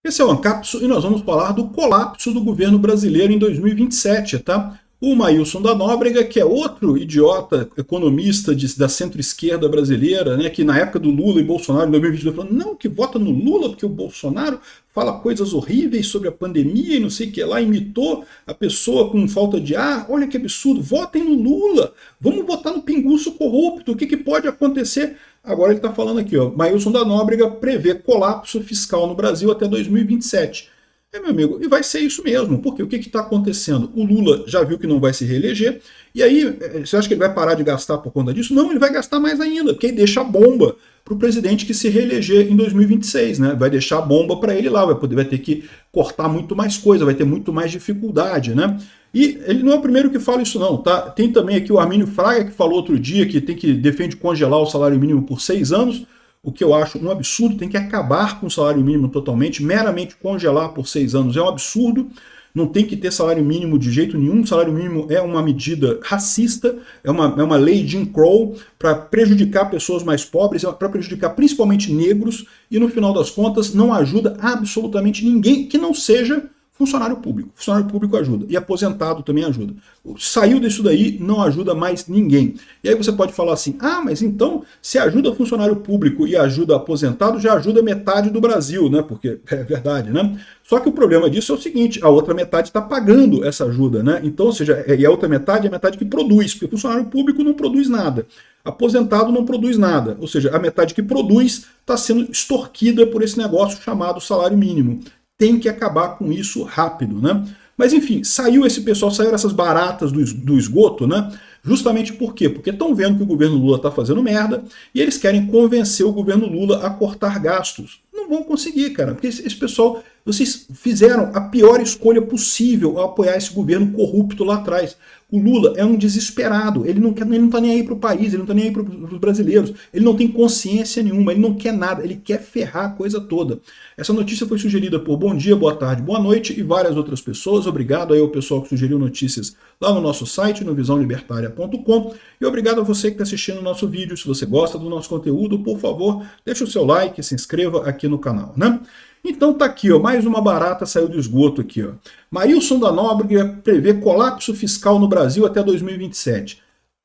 Esse é o Ancapso e nós vamos falar do colapso do governo brasileiro em 2027, tá? O Maílson da Nóbrega, que é outro idiota economista da centro-esquerda brasileira, né, que na época do Lula e Bolsonaro, em 2022, falou não, que vota no Lula porque o Bolsonaro fala coisas horríveis sobre a pandemia e não sei o que lá, imitou a pessoa com falta de ar, olha que absurdo, votem no Lula, vamos votar no pinguço corrupto, o que pode acontecer? Agora ele está falando aqui, ó, Maílson da Nóbrega prevê colapso fiscal no Brasil até 2027. Meu amigo, e vai ser isso mesmo, porque o que está acontecendo? O Lula já viu que não vai se reeleger, e aí, você acha que ele vai parar de gastar por conta disso? Não, ele vai gastar mais ainda, porque ele deixa a bomba para o presidente que se reeleger em 2026, né? Vai deixar a bomba para ele lá, vai ter que cortar muito mais coisa, vai ter muito mais dificuldade, né? E ele não é o primeiro que fala isso não, tá? Tem também aqui o Armínio Fraga, que falou outro dia que defende congelar o salário mínimo por 6 anos, o que eu acho um absurdo, tem que acabar com o salário mínimo totalmente, meramente congelar por 6 anos é um absurdo, não tem que ter salário mínimo de jeito nenhum, salário mínimo é uma medida racista, é uma lei Jim Crow para prejudicar pessoas mais pobres, para prejudicar principalmente negros, e no final das contas não ajuda absolutamente ninguém que não seja funcionário público. Funcionário público ajuda. E aposentado também ajuda. Saiu disso daí, não ajuda mais ninguém. E aí você pode falar assim, mas então, se ajuda funcionário público e ajuda aposentado, já ajuda metade do Brasil, né? Porque é verdade, né? Só que o problema disso é o seguinte, a outra metade está pagando essa ajuda, né? Então, ou seja, e a outra metade é a metade que produz, porque o funcionário público não produz nada. Aposentado não produz nada, ou seja, a metade que produz está sendo extorquida por esse negócio chamado salário mínimo. Tem que acabar com isso rápido, né? Mas enfim, saíram essas baratas do esgoto, né? Justamente por quê? Porque estão vendo que o governo Lula está fazendo merda e eles querem convencer o governo Lula a cortar gastos. Não vão conseguir, cara, porque esse pessoal, vocês fizeram a pior escolha possível ao apoiar esse governo corrupto lá atrás. O Lula é um desesperado, ele não está nem aí para o país, ele não está nem aí para os brasileiros, ele não tem consciência nenhuma, ele não quer nada, ele quer ferrar a coisa toda. Essa notícia foi sugerida por Bom Dia, Boa Tarde, Boa Noite e várias outras pessoas. Obrigado aí ao pessoal que sugeriu notícias lá no nosso site, no visãolibertaria.com, e obrigado a você que está assistindo o nosso vídeo. Se você gosta do nosso conteúdo, por favor, deixe o seu like, se inscreva aqui no canal, né? Então tá aqui, ó, mais uma barata saiu do esgoto aqui, ó. Maílson da Nóbrega prevê colapso fiscal no Brasil até 2027.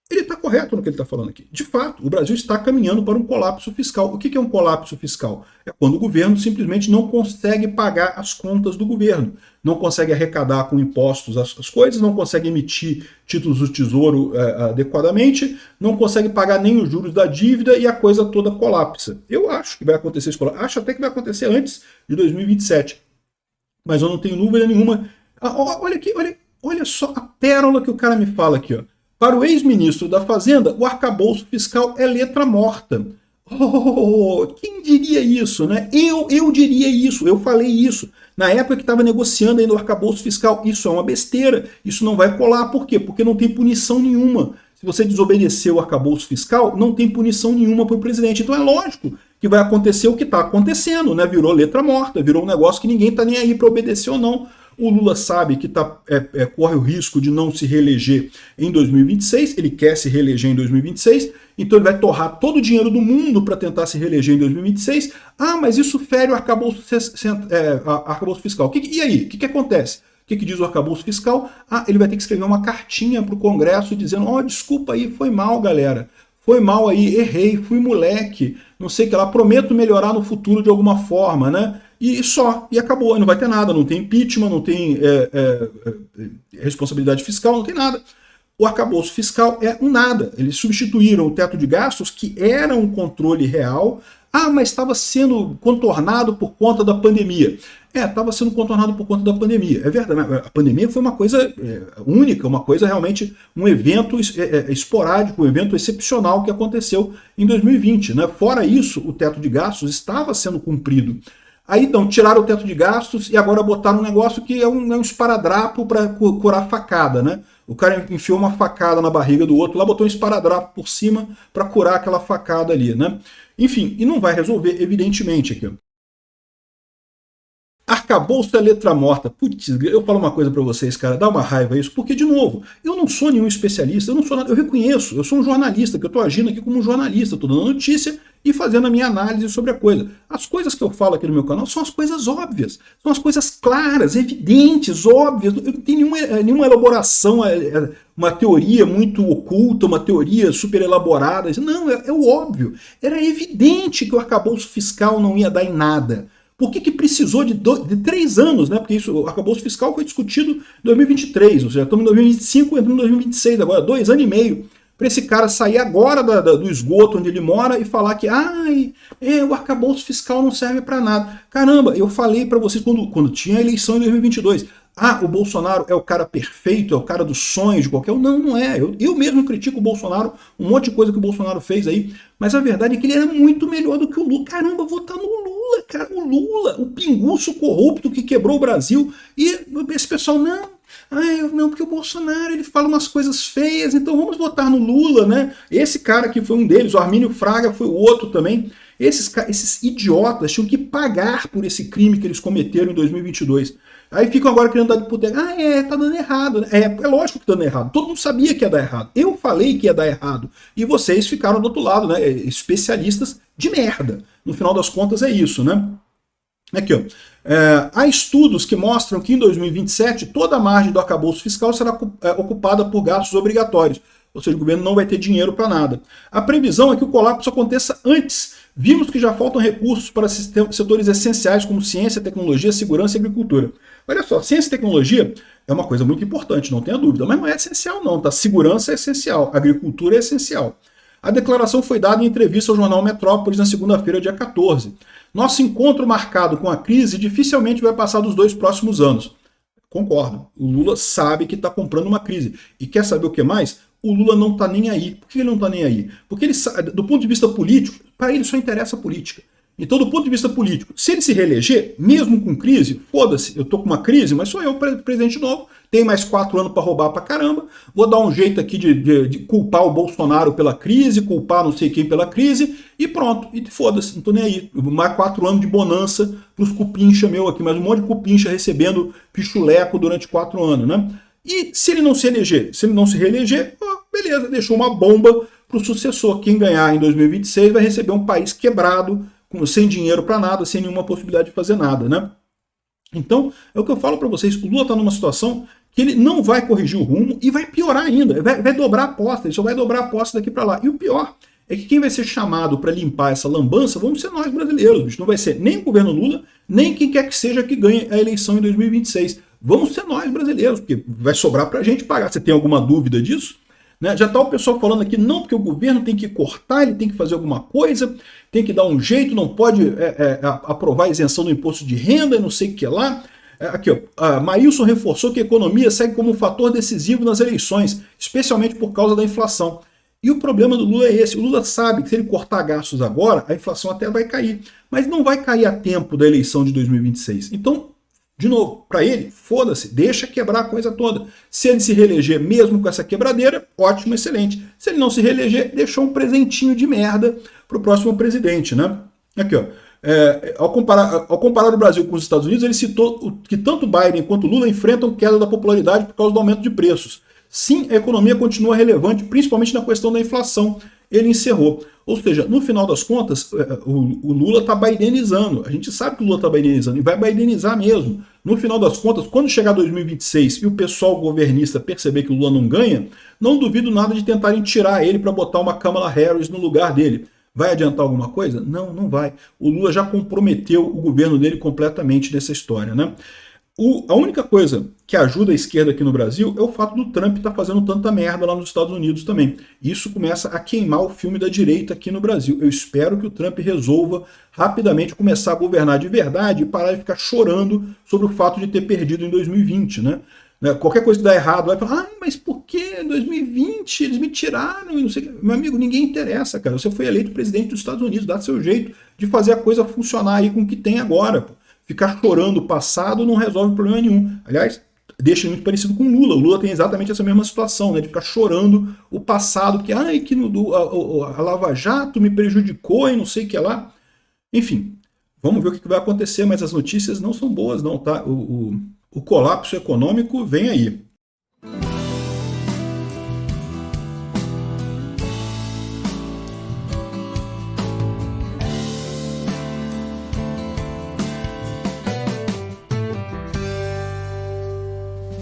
Ele está correto no que ele está falando aqui. De fato, o Brasil está caminhando para um colapso fiscal. O que é um colapso fiscal? É quando o governo simplesmente não consegue pagar as contas do governo, não consegue arrecadar com impostos as coisas, não consegue emitir títulos do Tesouro adequadamente, não consegue pagar nem os juros da dívida e a coisa toda colapsa. Eu acho que vai acontecer isso, acho até que vai acontecer antes de 2027, mas eu não tenho dúvida nenhuma. Olha aqui, olha só a pérola que o cara me fala aqui, ó. Para o ex-ministro da Fazenda, o arcabouço fiscal é letra morta. Quem diria isso, né? Eu diria isso, eu falei isso. Na época que estava negociando ainda o arcabouço fiscal, isso é uma besteira, isso não vai colar. Por quê? Porque não tem punição nenhuma. Se você desobedecer o arcabouço fiscal, não tem punição nenhuma para o presidente. Então é lógico que vai acontecer o que está acontecendo, né? Virou letra morta, virou um negócio que ninguém está nem aí para obedecer ou não. O Lula sabe que corre o risco de não se reeleger em 2026, ele quer se reeleger em 2026, então ele vai torrar todo o dinheiro do mundo para tentar se reeleger em 2026. Mas isso fere o arcabouço fiscal. E aí, o que acontece? O que diz o arcabouço fiscal? Ele vai ter que escrever uma cartinha para o Congresso dizendo, desculpa aí, foi mal, galera. Foi mal aí, errei, fui moleque, não sei o que lá, prometo melhorar no futuro de alguma forma, né? E só, e acabou, não vai ter nada, não tem impeachment, não tem responsabilidade fiscal, não tem nada. O arcabouço fiscal é um nada. Eles substituíram o teto de gastos, que era um controle real, mas estava sendo contornado por conta da pandemia. Estava sendo contornado por conta da pandemia. É verdade, a pandemia foi uma coisa única, uma coisa realmente, um evento esporádico, um evento excepcional que aconteceu em 2020. Né? Fora isso, o teto de gastos estava sendo cumprido. Aí então, tiraram o teto de gastos e agora botaram um negócio que é um esparadrapo para curar facada, né? O cara enfiou uma facada na barriga do outro, lá botou um esparadrapo por cima para curar aquela facada ali, né? Enfim, e não vai resolver, evidentemente, aqui. Arcabouço é letra morta. Putz, eu falo uma coisa para vocês, cara, dá uma raiva isso, porque, de novo, eu não sou nenhum especialista, eu não sou nada, eu reconheço, eu sou um jornalista, que eu estou agindo aqui como um jornalista, estou dando notícia e fazendo a minha análise sobre a coisa. As coisas que eu falo aqui no meu canal são as coisas óbvias, são as coisas claras, evidentes, óbvias. Eu não tenho nenhuma elaboração, uma teoria muito oculta, uma teoria super elaborada. Não, é o óbvio. Era evidente que o arcabouço fiscal não ia dar em nada. Por que precisou de 3 anos, né? Porque o arcabouço fiscal foi discutido em 2023, ou seja, estamos em 2025, entrando em 2026, agora 2 anos e meio, para esse cara sair agora do esgoto onde ele mora e falar que o arcabouço fiscal não serve para nada. Caramba, eu falei para vocês quando tinha a eleição em 2022, o Bolsonaro é o cara perfeito, é o cara dos sonhos de qualquer um. Não, não é. Eu mesmo critico o Bolsonaro, um monte de coisa que o Bolsonaro fez aí, mas a verdade é que ele era muito melhor do que o Lula. Caramba, votar no Lula, cara. O Lula, o pinguço corrupto que quebrou o Brasil. E esse pessoal, não, porque o Bolsonaro ele fala umas coisas feias, então vamos votar no Lula, né? Esse cara que foi um deles, o Armínio Fraga foi o outro também. Esses idiotas tinham que pagar por esse crime que eles cometeram em 2022. Aí ficam agora querendo dar de puteiro. Tá dando errado. Né? É lógico que tá dando errado. Todo mundo sabia que ia dar errado. Eu falei que ia dar errado. E vocês ficaram do outro lado, né? Especialistas de merda. No final das contas é isso, né? Aqui, ó. Há estudos que mostram que em 2027 toda a margem do arcabouço fiscal será ocupada por gastos obrigatórios. Ou seja, o governo não vai ter dinheiro para nada. A previsão é que o colapso aconteça antes. Vimos que já faltam recursos para setores essenciais como ciência, tecnologia, segurança e agricultura. Olha só, ciência e tecnologia é uma coisa muito importante, não tenha dúvida, mas não é essencial não, tá? Segurança é essencial, agricultura é essencial. A declaração foi dada em entrevista ao jornal Metrópolis na segunda-feira, dia 14. Nosso encontro marcado com a crise dificilmente vai passar dos 2 próximos anos. Concordo, o Lula sabe que está comprando uma crise. E quer saber o que mais? O Lula não está nem aí. Por que ele não está nem aí? Porque ele, do ponto de vista político, para ele só interessa a política. Então, do ponto de vista político, se ele se reeleger, mesmo com crise, foda-se, eu tô com uma crise, mas sou eu presidente novo, tenho mais 4 anos para roubar pra caramba, vou dar um jeito aqui de culpar o Bolsonaro pela crise, culpar não sei quem pela crise, e pronto, e foda-se, não tô nem aí. Mais 4 anos de bonança pros cupincha meu aqui, mais um monte de cupincha recebendo pichuleco durante 4 anos, né? E se ele não se eleger, se ele não se reeleger, beleza, deixou uma bomba pro sucessor. Quem ganhar em 2026 vai receber um país quebrado, sem dinheiro para nada, sem nenhuma possibilidade de fazer nada, né? Então, é o que eu falo para vocês, o Lula está numa situação que ele não vai corrigir o rumo e vai piorar ainda, vai dobrar a aposta, ele só vai dobrar a aposta daqui para lá. E o pior é que quem vai ser chamado para limpar essa lambança vamos ser nós brasileiros, bicho. Não vai ser nem o governo Lula, nem quem quer que seja que ganhe a eleição em 2026. Vamos ser nós brasileiros, porque vai sobrar para a gente pagar. Você tem alguma dúvida disso? Né? Já está o pessoal falando aqui, não, porque o governo tem que cortar, ele tem que fazer alguma coisa, tem que dar um jeito, não pode aprovar a isenção do imposto de renda, não sei o que lá. Aqui, ó, Maílson reforçou que a economia segue como um fator decisivo nas eleições, especialmente por causa da inflação. E o problema do Lula é esse, o Lula sabe que se ele cortar gastos agora, a inflação até vai cair, mas não vai cair a tempo da eleição de 2026. Então, de novo, para ele, foda-se, deixa quebrar a coisa toda. Se ele se reeleger mesmo com essa quebradeira, ótimo, excelente. Se ele não se reeleger, deixou um presentinho de merda para o próximo presidente, né? Aqui, ó. Ao comparar o Brasil com os Estados Unidos, ele citou que tanto Biden quanto Lula enfrentam queda da popularidade por causa do aumento de preços. Sim, a economia continua relevante, principalmente na questão da inflação. Ele encerrou. Ou seja, no final das contas, o Lula está bidenizando. A gente sabe que o Lula está bidenizando e vai bidenizar mesmo. No final das contas, quando chegar 2026 e o pessoal governista perceber que o Lula não ganha, não duvido nada de tentarem tirar ele para botar uma Kamala Harris no lugar dele. Vai adiantar alguma coisa? Não, não vai. O Lula já comprometeu o governo dele completamente nessa história, né? A única coisa que ajuda a esquerda aqui no Brasil é o fato do Trump estar fazendo tanta merda lá nos Estados Unidos também. Isso começa a queimar o filme da direita aqui no Brasil. Eu espero que o Trump resolva rapidamente começar a governar de verdade e parar de ficar chorando sobre o fato de ter perdido em 2020, né? Qualquer coisa que dá errado, vai falar, mas por que em 2020 eles me tiraram e não sei o que. Meu amigo, ninguém interessa, cara. Você foi eleito presidente dos Estados Unidos, dá seu jeito de fazer a coisa funcionar aí com o que tem agora, pô. Ficar chorando o passado não resolve problema nenhum. Aliás, deixa muito parecido com o Lula. O Lula tem exatamente essa mesma situação, né? De ficar chorando o passado, que a Lava Jato me prejudicou e não sei o que lá. Enfim, vamos ver o que vai acontecer, mas as notícias não são boas não, tá? O colapso econômico vem aí.